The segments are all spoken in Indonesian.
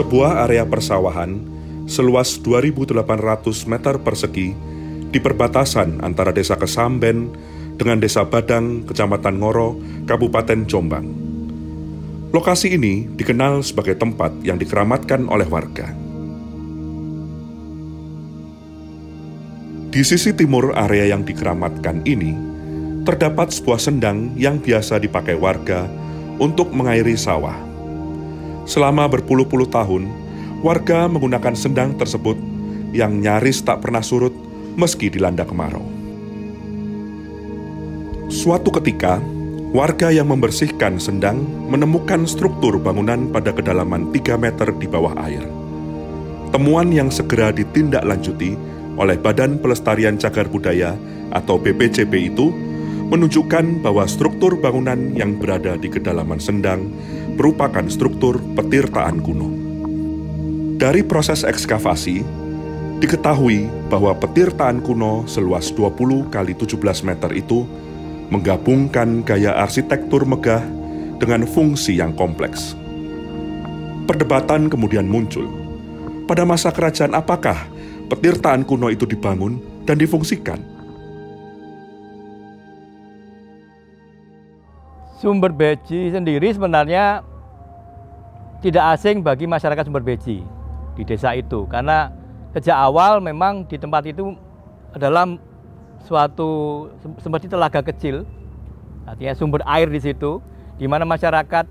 Sebuah area persawahan seluas 2.800 meter persegi di perbatasan antara Desa Kesamben dengan Desa Badang, Kecamatan Ngoro, Kabupaten Jombang. Lokasi ini dikenal sebagai tempat yang dikeramatkan oleh warga. Di sisi timur area yang dikeramatkan ini, terdapat sebuah sendang yang biasa dipakai warga untuk mengairi sawah. Selama berpuluh-puluh tahun, warga menggunakan sendang tersebut yang nyaris tak pernah surut meski dilanda kemarau. Suatu ketika, warga yang membersihkan sendang menemukan struktur bangunan pada kedalaman 3 meter di bawah air. Temuan yang segera ditindaklanjuti oleh Badan Pelestarian Cagar Budaya atau BPCB itu menunjukkan bahwa struktur bangunan yang berada di kedalaman sendang merupakan struktur petirtaan kuno. Dari proses ekskavasi, diketahui bahwa petirtaan kuno seluas 20 kali 17 meter itu menggabungkan gaya arsitektur megah dengan fungsi yang kompleks. Perdebatan kemudian muncul. Pada masa kerajaan apakah petirtaan kuno itu dibangun dan difungsikan? Sumber Beji sendiri sebenarnya tidak asing bagi masyarakat Sumber Beji di desa itu, karena sejak awal memang di tempat itu adalah suatu seperti telaga kecil, artinya sumber air di situ, di mana masyarakat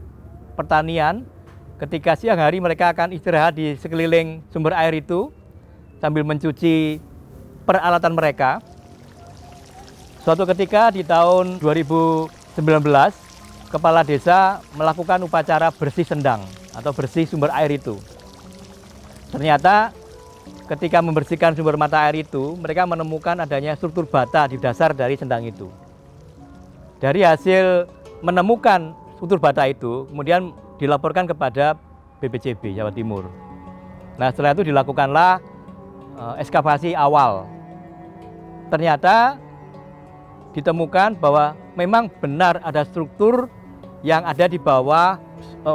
pertanian ketika siang hari mereka akan istirahat di sekeliling sumber air itu sambil mencuci peralatan mereka. Suatu ketika di tahun 2019, kepala desa melakukan upacara bersih sendang atau bersih sumber air itu. Ternyata ketika membersihkan sumber mata air itu, mereka menemukan adanya struktur bata di dasar dari sendang itu. Dari hasil menemukan struktur bata itu, kemudian dilaporkan kepada BPCB Jawa Timur. Nah, setelah itu dilakukanlah ekskavasi awal. Ternyata ditemukan bahwa memang benar ada struktur yang ada di bawah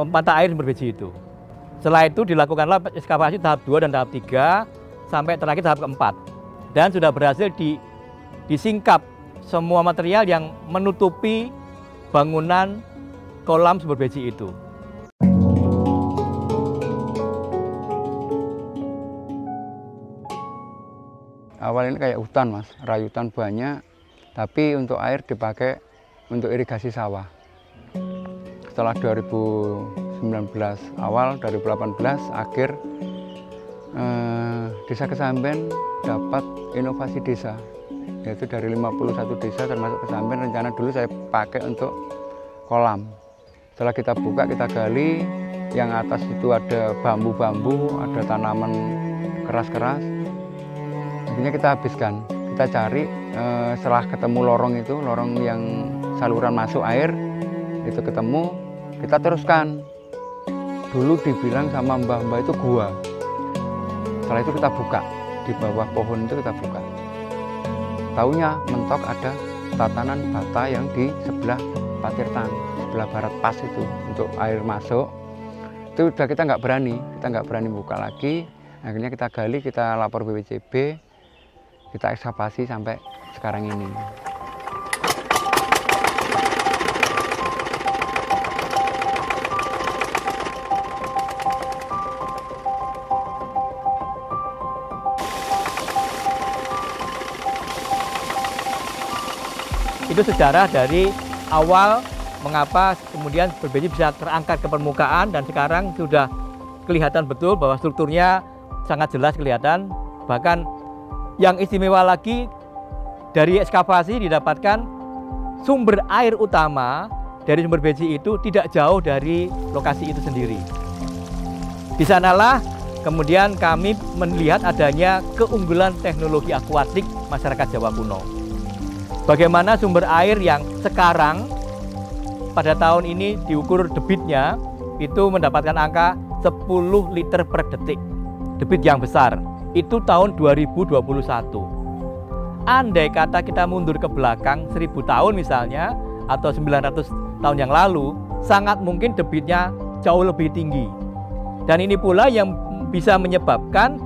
mata air Sumber Beji itu. Setelah itu dilakukanlah ekskavasi tahap 2 dan tahap 3 sampai terakhir tahap keempat, dan sudah berhasil disingkap semua material yang menutupi bangunan kolam Sumber Beji itu. Awal ini kayak hutan, Mas, rayutan banyak, tapi untuk air dipakai untuk irigasi sawah. Setelah 2019 awal, 2018 akhir, Desa Kesamben dapat inovasi desa, yaitu dari 51 desa termasuk Kesamben, rencana dulu saya pakai untuk kolam. Setelah kita buka, kita gali, yang atas itu ada bambu-bambu, ada tanaman keras-keras, akhirnya kita habiskan. Kita cari, setelah ketemu lorong itu, lorong yang saluran masuk air, itu ketemu, kita teruskan. Dulu dibilang sama mbah-mbah itu gua. Setelah itu kita buka, di bawah pohon itu kita buka. Taunya mentok ada tatanan bata yang di sebelah Patirtan, sebelah barat pas itu untuk air masuk. Itu udah kita nggak berani buka lagi. Akhirnya kita gali, kita lapor BPCB, kita ekskavasi sampai sekarang ini. Itu sejarah dari awal mengapa kemudian Sumber Beji bisa terangkat ke permukaan, dan sekarang sudah kelihatan betul bahwa strukturnya sangat jelas kelihatan. Bahkan yang istimewa lagi dari ekskavasi didapatkan sumber air utama dari Sumber Beji itu tidak jauh dari lokasi itu sendiri. Di sanalah kemudian kami melihat adanya keunggulan teknologi akuatik masyarakat Jawa kuno. Bagaimana sumber air yang sekarang pada tahun ini diukur debitnya itu mendapatkan angka 10 liter per detik. Debit yang besar. Itu tahun 2021. Andai kata kita mundur ke belakang 1000 tahun misalnya, atau 900 tahun yang lalu, sangat mungkin debitnya jauh lebih tinggi. Dan ini pula yang bisa menyebabkan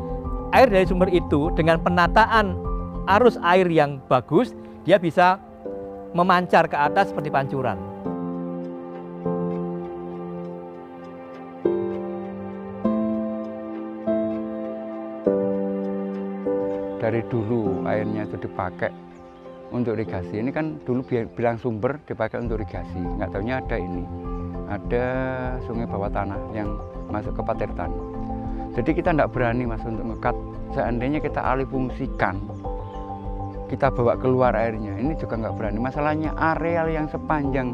air dari sumber itu dengan penataan arus air yang bagus, dia bisa memancar ke atas seperti pancuran. Dari dulu airnya itu dipakai untuk irigasi. Ini kan dulu bilang sumber dipakai untuk irigasi. Nggak taunya ada ini. Ada sungai bawah tanah yang masuk ke Patirtan. Jadi kita nggak berani Mas untuk ngekat. Seandainya kita alih fungsikan, kita bawa keluar airnya, ini juga nggak berani. Masalahnya areal yang sepanjang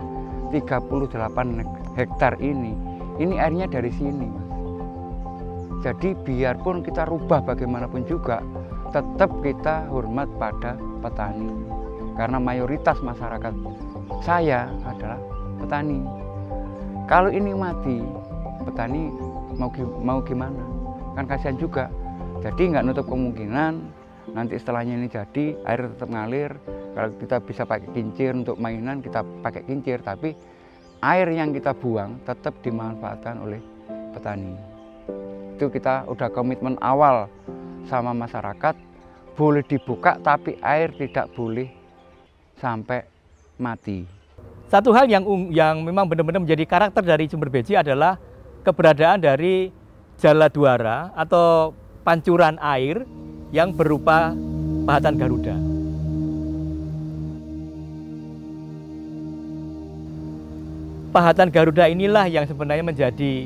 38 hektar ini airnya dari sini Mas. Jadi biarpun kita rubah bagaimanapun juga, tetap kita hormat pada petani. Karena mayoritas masyarakat saya adalah petani. Kalau ini mati, petani mau gimana? Kan kasihan juga. Jadi nggak nutup kemungkinan nanti setelahnya ini jadi air tetap ngalir. Kalau kita bisa pakai kincir untuk mainan, kita pakai kincir. Tapi air yang kita buang tetap dimanfaatkan oleh petani. Itu kita udah komitmen awal sama masyarakat, boleh dibuka tapi air tidak boleh sampai mati. Satu hal yang memang benar-benar menjadi karakter dari sumber beji adalah keberadaan dari jaladuara atau pancuran air yang berupa pahatan Garuda. Pahatan Garuda inilah yang sebenarnya menjadi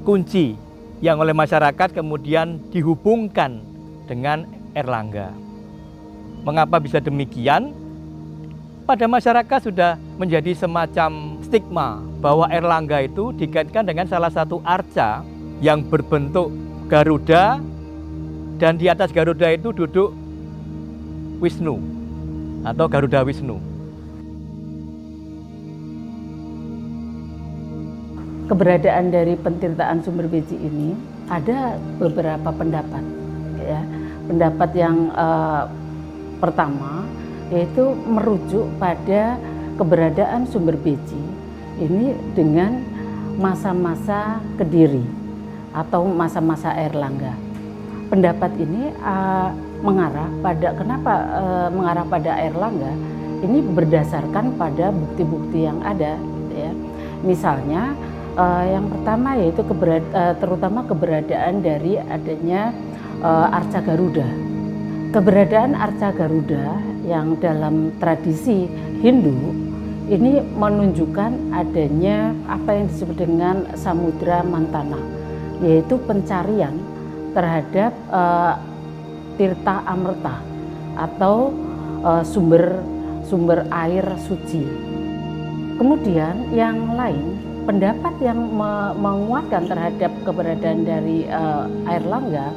kunci yang oleh masyarakat kemudian dihubungkan dengan Airlangga. Mengapa bisa demikian? Pada masyarakat sudah menjadi semacam stigma bahwa Airlangga itu dikaitkan dengan salah satu arca yang berbentuk Garuda, dan di atas Garuda itu duduk Wisnu atau Garuda Wisnu. Keberadaan dari pentirtaan sumber beji ini ada beberapa pendapat, ya. Pendapat yang pertama yaitu merujuk pada keberadaan sumber beji ini dengan masa-masa Kediri atau masa-masa Airlangga. Pendapat ini mengarah pada mengarah pada Airlangga ini berdasarkan pada bukti-bukti yang ada, ya. Misalnya yang pertama yaitu terutama keberadaan dari adanya arca Garuda. Keberadaan arca Garuda yang dalam tradisi Hindu ini menunjukkan adanya apa yang disebut dengan Samudra Mantana, yaitu pencarian terhadap tirta amrta atau sumber air suci. Kemudian yang lain, pendapat yang menguatkan terhadap keberadaan dari Airlangga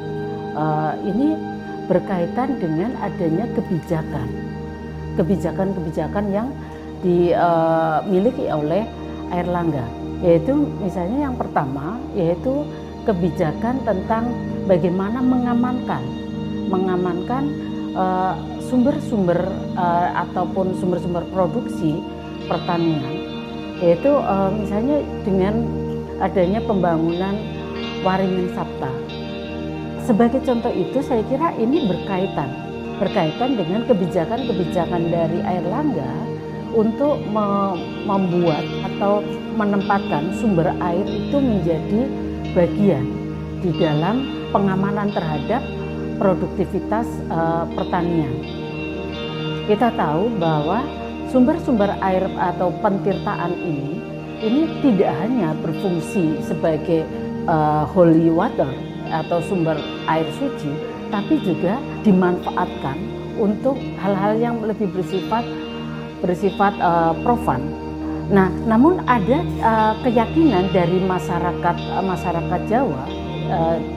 ini berkaitan dengan adanya kebijakan yang dimiliki oleh Airlangga, yaitu misalnya yang pertama yaitu kebijakan tentang bagaimana mengamankan sumber-sumber ataupun sumber-sumber produksi pertanian, yaitu misalnya dengan adanya pembangunan Waringin Sapta. Sebagai contoh itu saya kira ini berkaitan dengan kebijakan-kebijakan dari Airlangga untuk membuat atau menempatkan sumber air itu menjadi bagian di dalam pengamanan terhadap produktivitas pertanian. Kita tahu bahwa sumber-sumber air atau pentirtaan ini tidak hanya berfungsi sebagai holy water atau sumber air suci, tapi juga dimanfaatkan untuk hal-hal yang lebih bersifat profan. Nah, namun ada keyakinan dari masyarakat Jawa,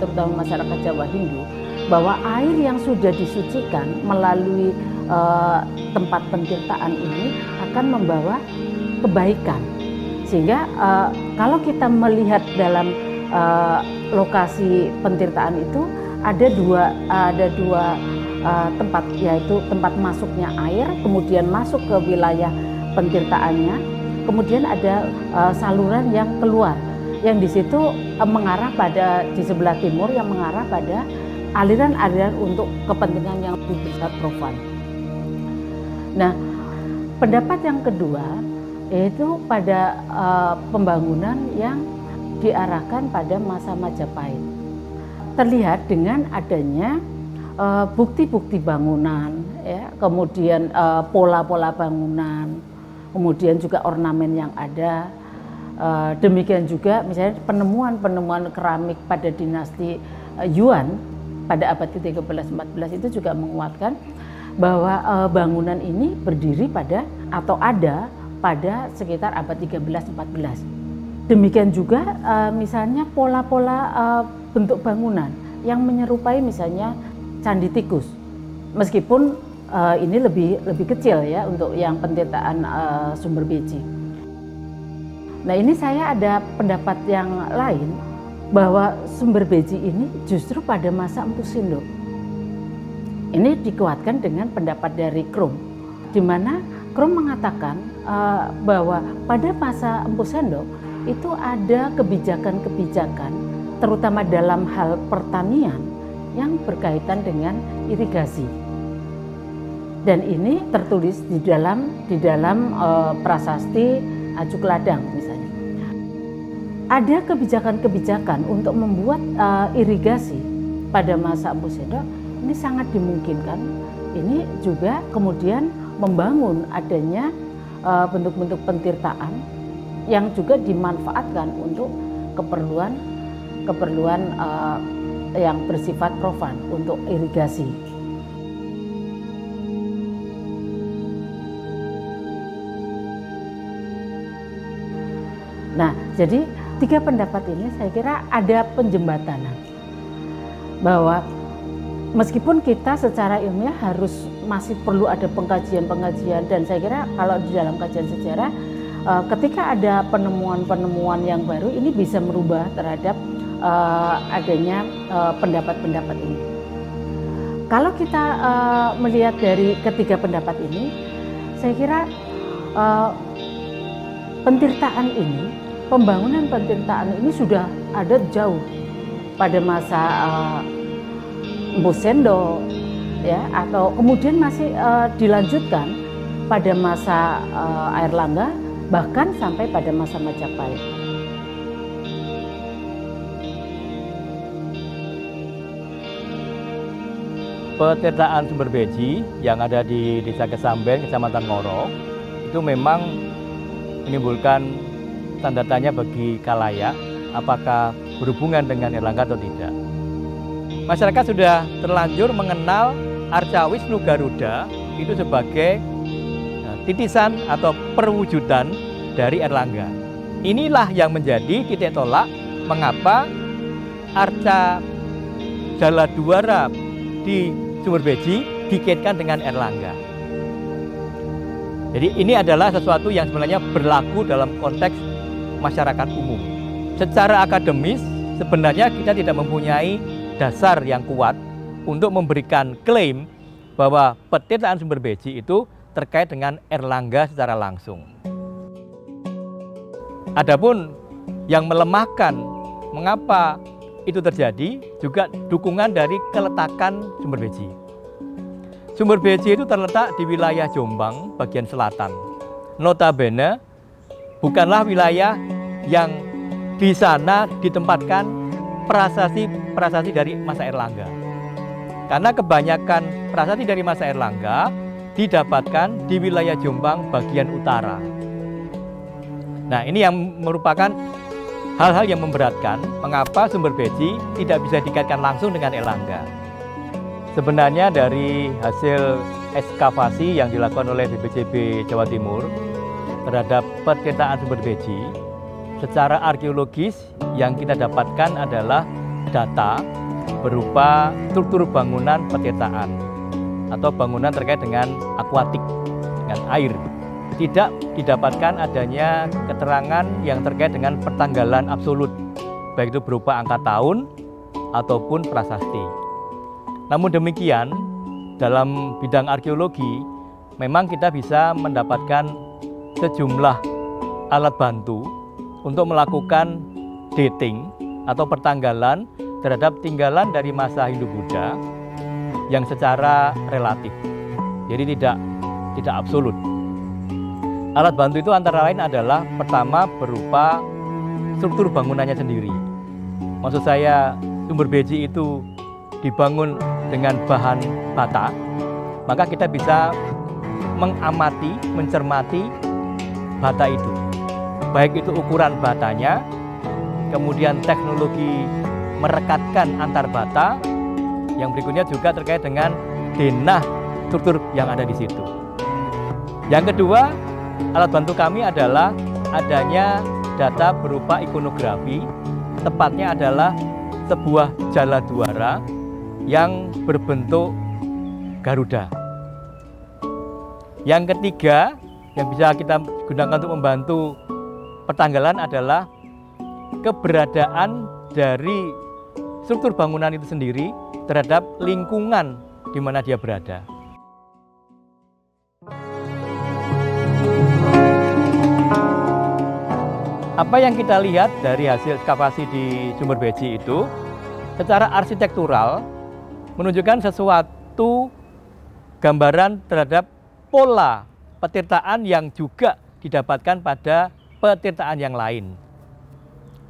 terutama masyarakat Jawa Hindu, bahwa air yang sudah disucikan melalui tempat pentirtaan ini akan membawa kebaikan. Sehingga kalau kita melihat dalam lokasi pentirtaan itu ada dua tempat, yaitu tempat masuknya air, kemudian masuk ke wilayah pentirtaannya, kemudian ada saluran yang keluar. yang di situ mengarah pada di sebelah timur yang mengarah pada aliran-aliran untuk kepentingan yang lebih besar profan. Nah, pendapat yang kedua yaitu pada pembangunan yang diarahkan pada masa Majapahit. Terlihat dengan adanya bukti-bukti bangunan, ya, kemudian pola-pola bangunan, kemudian juga ornamen yang ada. Demikian juga misalnya penemuan-penemuan keramik pada dinasti Yuan pada abad ke-13-14 itu juga menguatkan bahwa bangunan ini berdiri pada atau ada pada sekitar abad 13-14. Demikian juga misalnya pola-pola bentuk bangunan yang menyerupai misalnya Candi Tikus. Meskipun ini lebih kecil ya untuk yang pentirtaan Sumber Beji. Nah, ini saya ada pendapat yang lain bahwa Sumber Beji ini justru pada masa Empu Sindok. Ini dikuatkan dengan pendapat dari Krum, di mana Krum mengatakan bahwa pada masa Empu Sindok itu ada kebijakan-kebijakan, terutama dalam hal pertanian yang berkaitan dengan irigasi. Dan ini tertulis di dalam prasasti Ajuk Ladang misalnya. Ada kebijakan-kebijakan untuk membuat irigasi pada masa Empu Sindok ini sangat dimungkinkan. Ini juga kemudian membangun adanya bentuk-bentuk pentirtaan yang juga dimanfaatkan untuk keperluan yang bersifat profan untuk irigasi. Nah, jadi tiga pendapat ini saya kira ada penjembatanan bahwa meskipun kita secara ilmiah masih perlu ada pengkajian-pengkajian, dan saya kira kalau di dalam kajian sejarah ketika ada penemuan-penemuan yang baru ini bisa merubah terhadap adanya pendapat-pendapat ini. Kalau kita melihat dari ketiga pendapat ini, saya kira pembangunan pentirtaan ini sudah ada jauh pada masa Empu Sindok, ya, atau kemudian masih dilanjutkan pada masa Airlangga, bahkan sampai pada masa Majapahit. Petirtaan Sumber Beji yang ada di Desa Kesamben, Kecamatan Ngoro, itu memang menimbulkan tanda tanya bagi khalayak apakah berhubungan dengan Airlangga atau tidak. Masyarakat sudah terlanjur mengenal Arca Wisnu Garuda itu sebagai titisan atau perwujudan dari Airlangga. Inilah yang menjadi titik tolak mengapa Arca Jaladuara di Sumber Beji dikaitkan dengan Airlangga. Jadi ini adalah sesuatu yang sebenarnya berlaku dalam konteks masyarakat umum. Secara akademis sebenarnya kita tidak mempunyai dasar yang kuat untuk memberikan klaim bahwa petirtaan Sumber Beji itu terkait dengan Airlangga secara langsung. Adapun yang melemahkan mengapa itu terjadi juga dukungan dari keletakan Sumber Beji. Sumber Beji itu terletak di wilayah Jombang bagian selatan. Notabene bukanlah wilayah yang di sana ditempatkan prasasti dari masa Airlangga. Karena kebanyakan prasasti dari masa Airlangga didapatkan di wilayah Jombang bagian utara. Nah, ini yang merupakan hal-hal yang memberatkan mengapa Sumber Beji tidak bisa dikaitkan langsung dengan Airlangga. Sebenarnya dari hasil ekskavasi yang dilakukan oleh BPJB Jawa Timur terhadap petirtaan Sumber Beji, secara arkeologis yang kita dapatkan adalah data berupa struktur bangunan petirtaan atau bangunan terkait dengan akuatik, dengan air. Tidak didapatkan adanya keterangan yang terkait dengan pertanggalan absolut, baik itu berupa angka tahun ataupun prasasti. Namun demikian, dalam bidang arkeologi, memang kita bisa mendapatkan sejumlah alat bantu untuk melakukan dating atau pertanggalan terhadap tinggalan dari masa Hindu-Buddha yang secara relatif, jadi tidak absolut. Alat bantu itu antara lain adalah pertama berupa struktur bangunannya sendiri. Maksud saya, sumber beji itu dibangun dengan bahan bata, maka kita bisa mengamati, mencermati bata itu. Baik itu ukuran batanya, kemudian teknologi merekatkan antar bata, yang berikutnya juga terkait dengan denah struktur yang ada di situ. Yang kedua, alat bantu kami adalah adanya data berupa ikonografi, tepatnya adalah sebuah jala duara yang berbentuk Garuda. Yang ketiga, yang bisa kita gunakan untuk membantu pertanggalan adalah keberadaan dari struktur bangunan itu sendiri terhadap lingkungan di mana dia berada. Apa yang kita lihat dari hasil ekskavasi di sumber beji itu, secara arsitektural menunjukkan sesuatu gambaran terhadap pola petirtaan yang juga didapatkan pada petirtaan yang lain.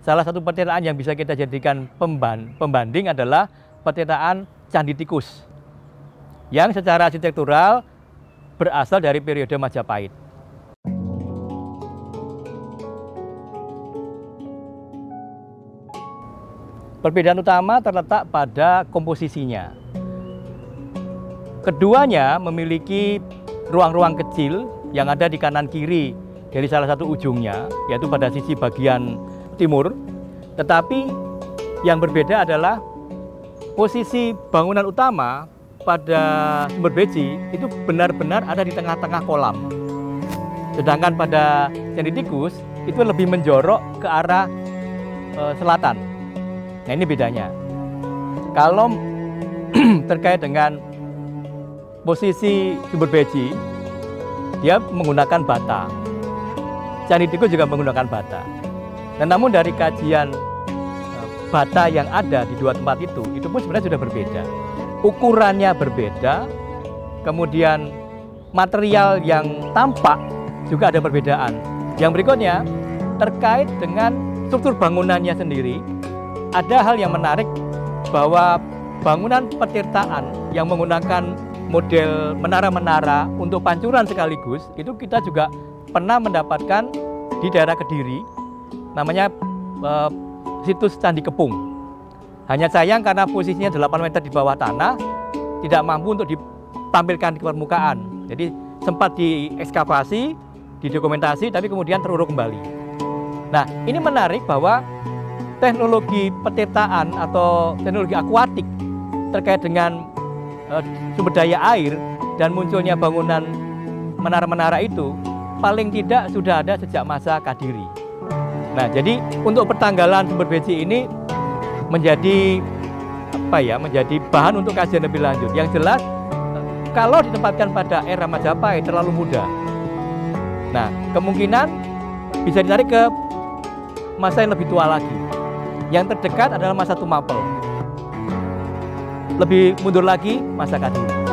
Salah satu petirtaan yang bisa kita jadikan pembanding adalah petirtaan Candi Tikus yang secara arsitektural berasal dari periode Majapahit. Perbedaan utama terletak pada komposisinya. Keduanya memiliki ruang-ruang kecil yang ada di kanan kiri dari salah satu ujungnya, yaitu pada sisi bagian timur. Tetapi yang berbeda adalah posisi bangunan utama pada sumber beji itu benar-benar ada di tengah-tengah kolam. Sedangkan pada Candi Tikus itu lebih menjorok ke arah selatan. Nah, ini bedanya. Kalau terkait dengan posisi sumber beji, dia menggunakan bata. Candi Tikus juga menggunakan bata. Dan namun dari kajian bata yang ada di dua tempat itu pun sebenarnya sudah berbeda. Ukurannya berbeda, kemudian material yang tampak juga ada perbedaan. Yang berikutnya, terkait dengan struktur bangunannya sendiri, ada hal yang menarik bahwa bangunan petirtaan yang menggunakan model menara-menara untuk pancuran sekaligus, itu kita juga pernah mendapatkan di daerah Kediri, namanya situs Candi Kepung. Hanya sayang karena posisinya 8 meter di bawah tanah, tidak mampu untuk ditampilkan di permukaan. Jadi sempat diekskavasi, didokumentasi, tapi kemudian teruruk kembali. Nah, ini menarik bahwa teknologi petirtaan atau teknologi akuatik terkait dengan sumber daya air dan munculnya bangunan menara-menara itu paling tidak sudah ada sejak masa Kadiri. Nah, jadi untuk pertanggalan sumber beji ini menjadi menjadi bahan untuk kajian lebih lanjut. Yang jelas kalau ditempatkan pada era Majapahit terlalu muda. Nah, kemungkinan bisa ditarik ke masa yang lebih tua lagi. Yang terdekat adalah masa Tumapel. Lebih mundur lagi masa Kadiri.